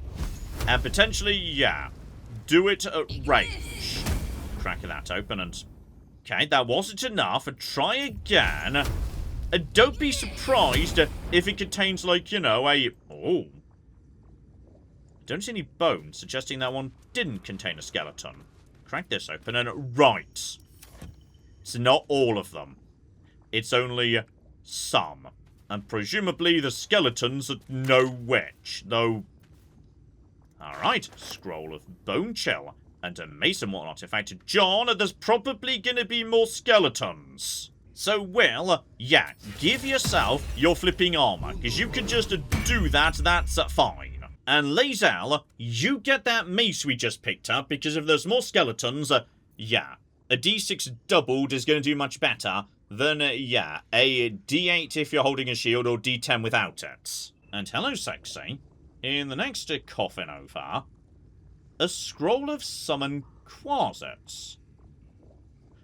And potentially, do it at range. Crack that open and... okay, that wasn't enough. Try again. And don't be surprised if it contains, like, a... oh. Don't see any bones, suggesting that one didn't contain a skeleton. Crack this open and... right. It's not all of them. It's only some. And presumably the skeletons know which, though... alright, scroll of bone chill. And a mace and whatnot. In fact, John, there's probably gonna be more skeletons. So, well, give yourself your flipping armor, because you can just do that, that's fine. And Lae'zel, you get that mace we just picked up, because if there's more skeletons, a D6 doubled is going to do much better than, a D8 if you're holding a shield, or D10 without it. And hello, sexy. In the next coffin over, a scroll of summon quasits.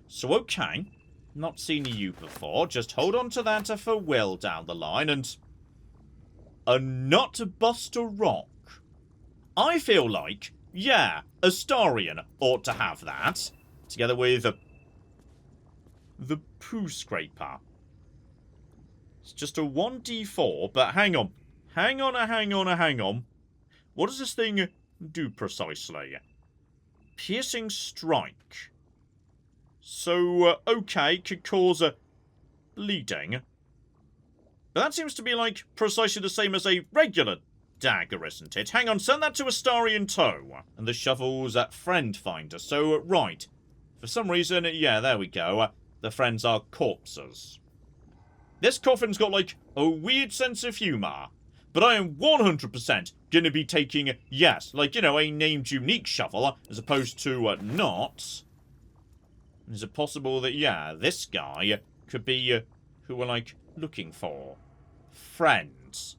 So, okay, not seen you before, just hold on to that for Will down the line, and... a nut buster rock. I feel like, Astarion ought to have that, together with the poo scraper. It's just a 1d4, but hang on. Hang on. What does this thing do precisely? Piercing strike. So, okay, could cause bleeding. But that seems to be, like, precisely the same as a regular dagger, isn't it? Hang on, send that to Astarion too. And the shovel's at friend finder. So, right. For some reason, there we go. The friends are corpses. This coffin's got, like, a weird sense of humour. But I am 100% gonna be taking, a named unique shovel, as opposed to not. Is it possible that, this guy could be who we're, like, looking for? Friends.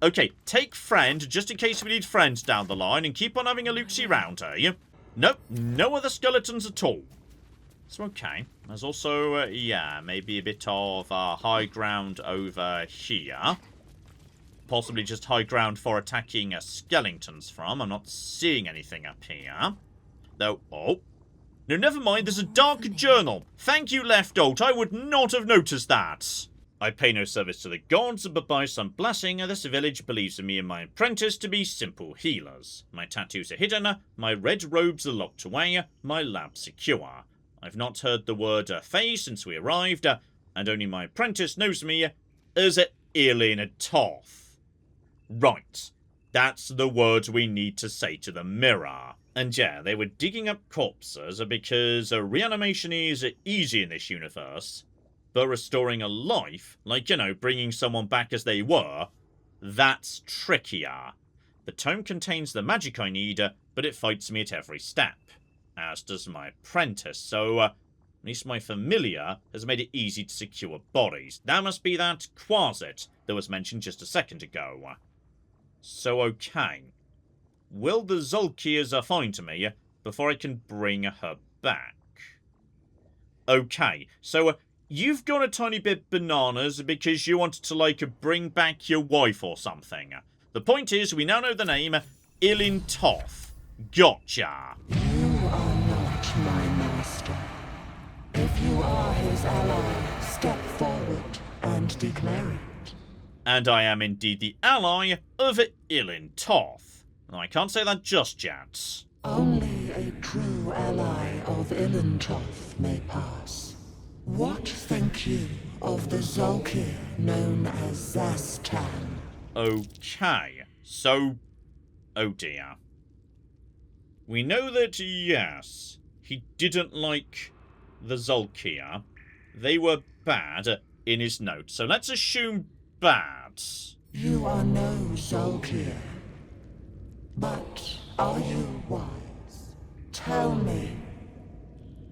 Okay, take friend, just in case we need friends down the line, and keep on having a look-see round, eh? Nope, no other skeletons at all. So, okay. There's also, maybe a bit of high ground over here. Possibly just high ground for attacking skeletons from. I'm not seeing anything up here. Though, oh. No, never mind, there's a dark journal. Thank you, Left Alt, I would not have noticed that. I pay no service to the gods, but by some blessing, this village believes me and my apprentice to be simple healers. My tattoos are hidden, my red robes are locked away, my lab secure. I've not heard the word Thay since we arrived, and only my apprentice knows me as Eileen Toth. Right, that's the words we need to say to the mirror. And they were digging up corpses because reanimation is easy in this universe. But restoring a life, like, bringing someone back as they were, that's trickier. The tome contains the magic I need, but it fights me at every step. As does my apprentice, so, At least my familiar has made it easy to secure bodies. That must be that Quasit that was mentioned just a second ago. So, okay. Will the Zulkirs find me before I can bring her back? Okay, so you've gone a tiny bit bananas because you wanted to, like, bring back your wife or something. The point is, we now know the name, Ilin Toth. Gotcha. You are not my master. If you are his ally, step forward and declare it. And I am indeed the ally of Ilin Toth. I can't say that just yet. Only a true ally of Ilintoth may pass. What think you of the Zulkir known as Zastan? Okay, so... oh dear. We know that, yes, he didn't like the Zulkir. They were bad in his notes, so let's assume bad. You are no Zulkir. But are you wise? Tell me,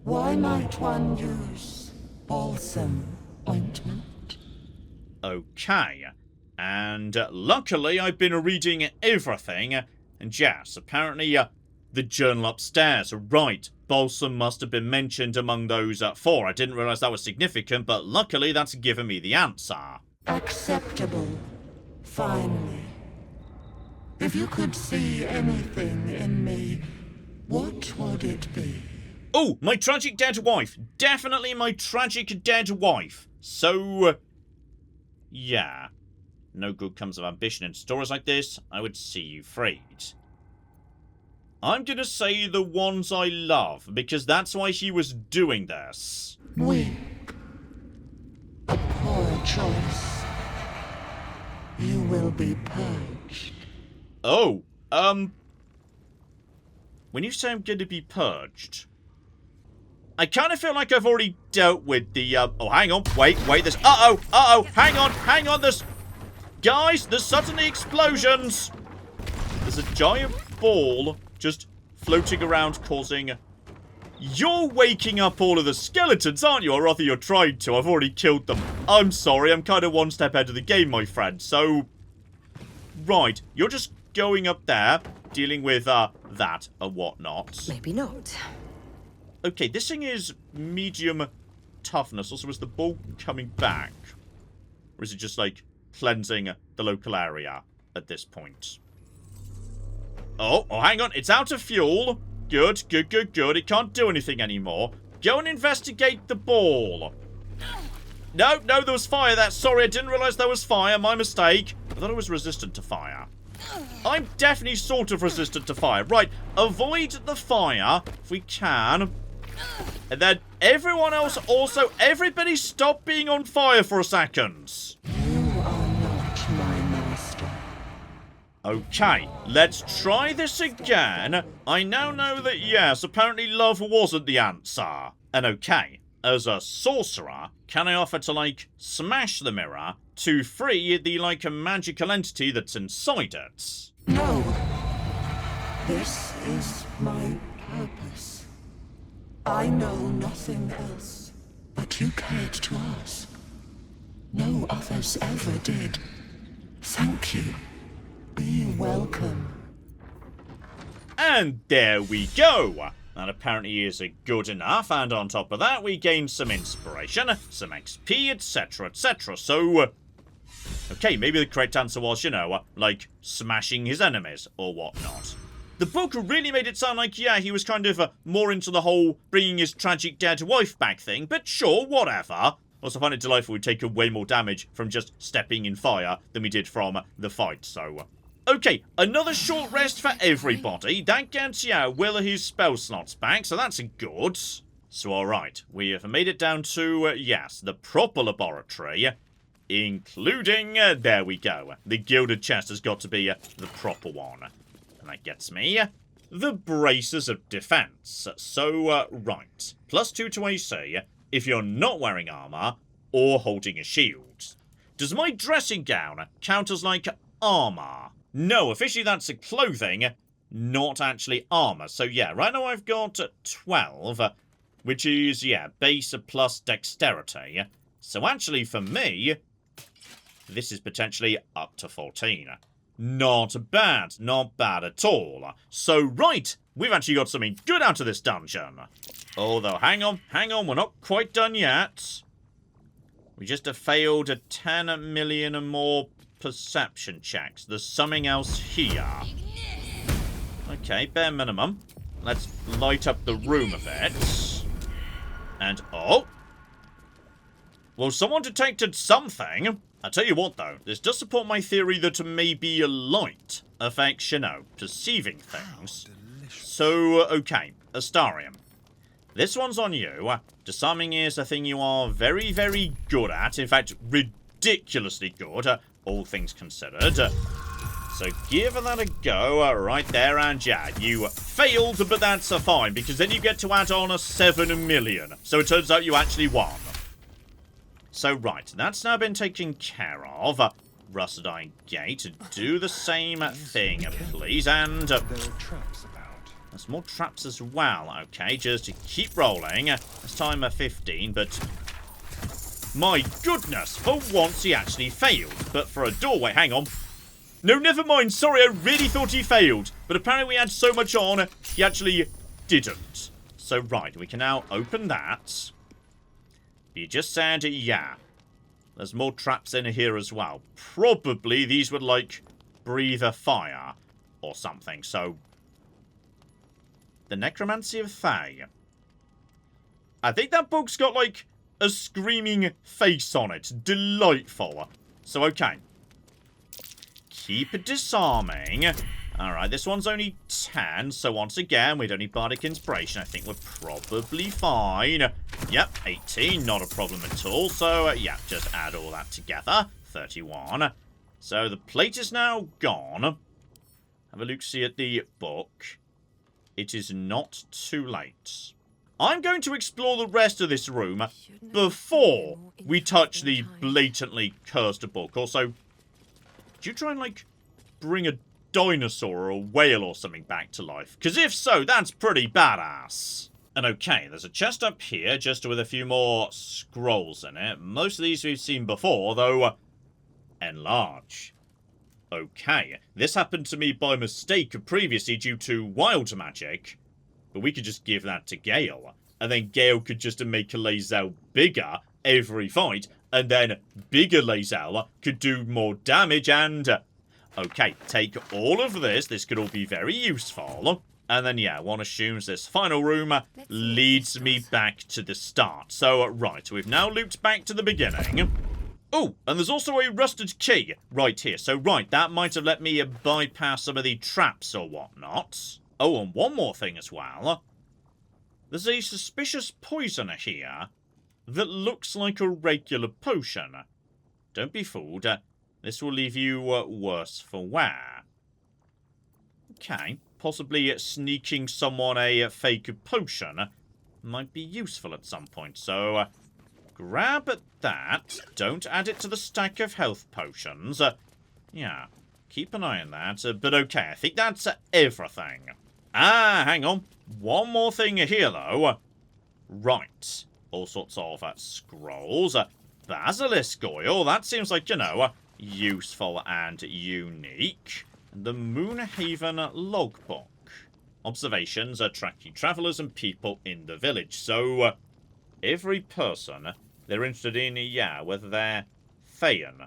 why might one use balsam ointment? Okay, and luckily I've been reading everything, and yes, apparently the journal upstairs, right, balsam must have been mentioned among those 4. I didn't realise that was significant, but luckily that's given me the answer. Acceptable, finally. If you could see anything in me, what would it be? Oh, my tragic dead wife. Definitely my tragic dead wife. So, yeah. No good comes of ambition in stories like this. I would see you freed. I'm gonna say the ones I love, because that's why he was doing this. Weak. A poor choice. You will be purged. Oh, when you say I'm gonna be purged, I kind of feel like I've already dealt with the, oh, hang on, wait, there's, hang on, there's, guys, there's suddenly explosions. There's a giant ball just floating around causing, you're waking up all of the skeletons, aren't you? Or rather, you're trying to. I've already killed them. I'm sorry, I'm kind of one step ahead of the game, my friend, so, right, you're just going up there, dealing with, that and whatnot. Maybe not. Okay, this thing is medium toughness. Also, is the ball coming back? Or is it just, like, cleansing the local area at this point? Oh, hang on. It's out of fuel. Good. It can't do anything anymore. Go and investigate the ball. No, there was fire there. Sorry, I didn't realise there was fire. My mistake. I thought it was resistant to fire. I'm definitely sort of resistant to fire. Right, avoid the fire if we can. And then everyone else also, everybody stop being on fire for a second. You are not my master. Okay, let's try this again. I now know that, yes, apparently love wasn't the answer. And okay, as a sorcerer, can I offer to, like, smash the mirror to free the, like, a magical entity that's inside it? No. This is my purpose. I know nothing else, but you cared to ask. No others ever did. Thank you. Be welcome. And there we go. That apparently is good enough, and on top of that, we gain some inspiration, some XP, etc, etc. So, okay, maybe the correct answer was, you know, like, smashing his enemies, or whatnot. The book really made it sound like, yeah, he was kind of more into the whole bringing his tragic dead wife back thing, but sure, whatever. Also, I find it delightful we take way more damage from just stepping in fire than we did from the fight, so... Okay, another short rest for everybody. That gets, yeah, Will his spell slots back, so that's good. So, alright, we have made it down to, yes, the proper laboratory, including, there we go. The gilded chest has got to be the proper one. And that gets me the braces of defense. So, right, +2 to AC if you're not wearing armor or holding a shield. Does my dressing gown count as, like, armor? No, officially that's a clothing, not actually armor. So yeah, right now I've got 12. which is, yeah, base plus dexterity. So actually, for me, this is potentially up to 14. Not bad at all. So, right, we've actually got something good out of this dungeon. Although, hang on, we're not quite done yet. We just have failed a 10 million and more perception checks. There's something else here. Okay, bare minimum. Let's light up the room a bit. And, oh! Well, someone detected something. I tell you what, though, this does support my theory that maybe a light affects, you know, perceiving things. So, okay, Astarion. This one's on you. Disarming is a thing you are very, very good at. In fact, ridiculously good, all things considered. So give that a go right there, and yeah, you failed, but that's fine, because then you get to add on a 7 million. So it turns out you actually won. So right, that's now been taken care of. Baldur Gate, do the same thing, please, and... There are traps about. There's more traps as well. Okay, just to keep rolling. This time 15, but... My goodness, for once he actually failed. But for a doorway, hang on. No, never mind, sorry, I really thought he failed. But apparently we had so much on, he actually didn't. So right, we can now open that. You just said, yeah. There's more traps in here as well. Probably these would, like, breathe a fire or something, so... The Necromancy of Thay. I think that book's got, like, a screaming face on it. Delightful. So, okay. Keep disarming. Alright, this one's only 10, so once again, we don't need Bardic Inspiration. I think we're probably fine. Yep, 18, not a problem at all. So, yeah, just add all that together. 31. So, the plate is now gone. Have a look-see at the book. It is not too late. I'm going to explore the rest of this room before we touch the blatantly cursed book. Also, did you try and, like, bring a dinosaur or a whale or something back to life? Because if so, that's pretty badass. And okay, there's a chest up here just with a few more scrolls in it. Most of these we've seen before, though enlarge. Okay, this happened to me by mistake previously due to wild magic, but we could just give that to Gale, and then Gale could just make a Lae'zel bigger every fight, and then bigger Lae'zel could do more damage, and... Okay, take all of this. This could all be very useful. And then, yeah, one assumes this final room leads me back to the start. So, right, we've now looped back to the beginning. Oh, and there's also a rusted key right here. So, right, that might have let me bypass some of the traps or whatnot. Oh, and one more thing as well. There's a suspicious poison here that looks like a regular potion. Don't be fooled. This will leave you worse for wear. Okay, possibly sneaking someone a fake potion might be useful at some point. So, grab that. Don't add it to the stack of health potions. Yeah, keep an eye on that. But okay, I think that's everything. Ah, hang on. One more thing here, though. Right. All sorts of scrolls. Basilisk oil. That seems like, you know, useful and unique. The Moonhaven logbook. Observations tracking travellers and people in the village. So, every person they're interested in, yeah, whether they're Thayan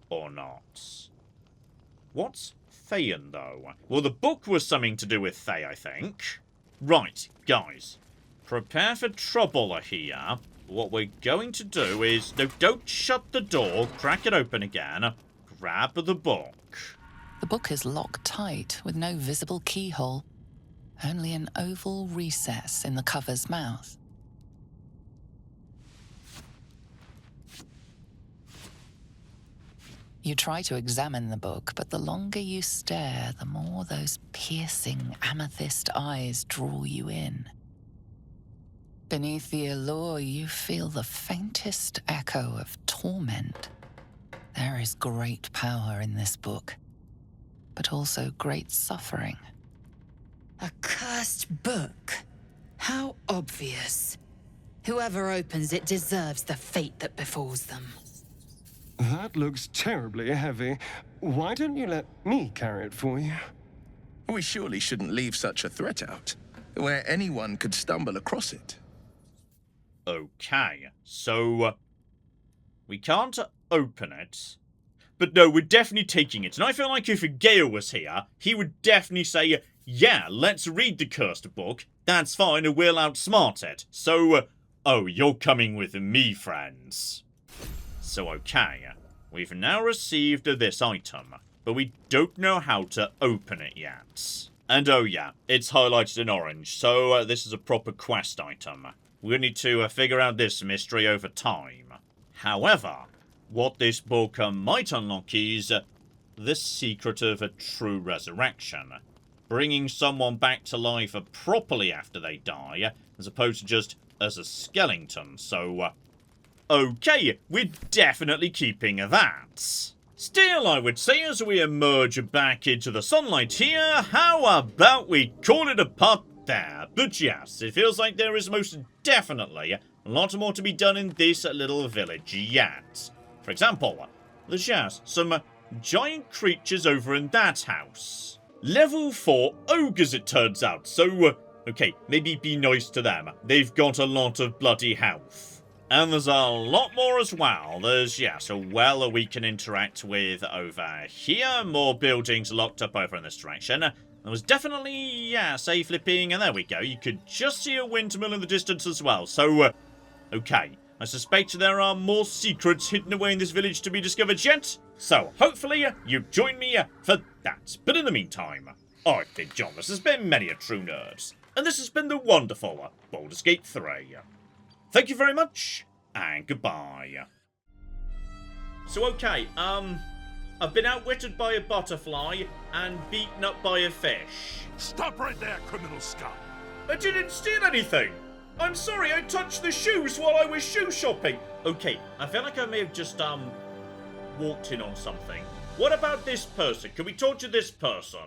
or not. What's Thayan, though? Well, the book was something to do with Thay, I think. Right, guys. Prepare for trouble here. What we're going to do is... No, don't shut the door. Crack it open again. Grab the book. The book is locked tight with no visible keyhole. Only an oval recess in the cover's mouth. You try to examine the book, but the longer you stare, the more those piercing amethyst eyes draw you in. Beneath the allure, you feel the faintest echo of torment. There is great power in this book, but also great suffering. A cursed book? How obvious. Whoever opens it deserves the fate that befalls them. That looks terribly heavy. Why don't you let me carry it for you? We surely shouldn't leave such a threat out, where anyone could stumble across it. Okay, so we can't open it. But no, we're definitely taking it. And I feel like if Gale was here, he would definitely say, yeah, let's read the cursed book. That's fine, and we'll outsmart it. So, oh, you're coming with me, friends. So, okay, we've now received this item, but we don't know how to open it yet. And oh yeah, it's highlighted in orange, so this is a proper quest item. We need to figure out this mystery over time. However, what this book might unlock is the secret of a true resurrection. Bringing someone back to life properly after they die, as opposed to just as a skeleton, so okay, we're definitely keeping that. Still, I would say as we emerge back into the sunlight here, how about we call it a part there? But yes, it feels like there is most definitely a lot more to be done in this little village yet. For example, there's just some giant creatures over in that house. Level 4 ogres, it turns out, so okay, maybe be nice to them. They've got a lot of bloody health. And there's a lot more as well. There's, yes, a well we can interact with over here. More buildings locked up over in this direction. There was definitely, yes, a flipping, and there we go. You could just see a windmill in the distance as well. So, okay. I suspect there are more secrets hidden away in this village to be discovered yet. So, hopefully, you join me for that. But in the meantime, I've been John. This has been Many a True Nerds. And this has been the wonderful Baldur's Gate 3. Thank you very much, and goodbye. So, okay, I've been outwitted by a butterfly and beaten up by a fish. Stop right there, criminal scum! I didn't steal anything! I'm sorry, I touched the shoes while I was shoe shopping! Okay, I feel like I may have just, walked in on something. What about this person? Can we talk to this person?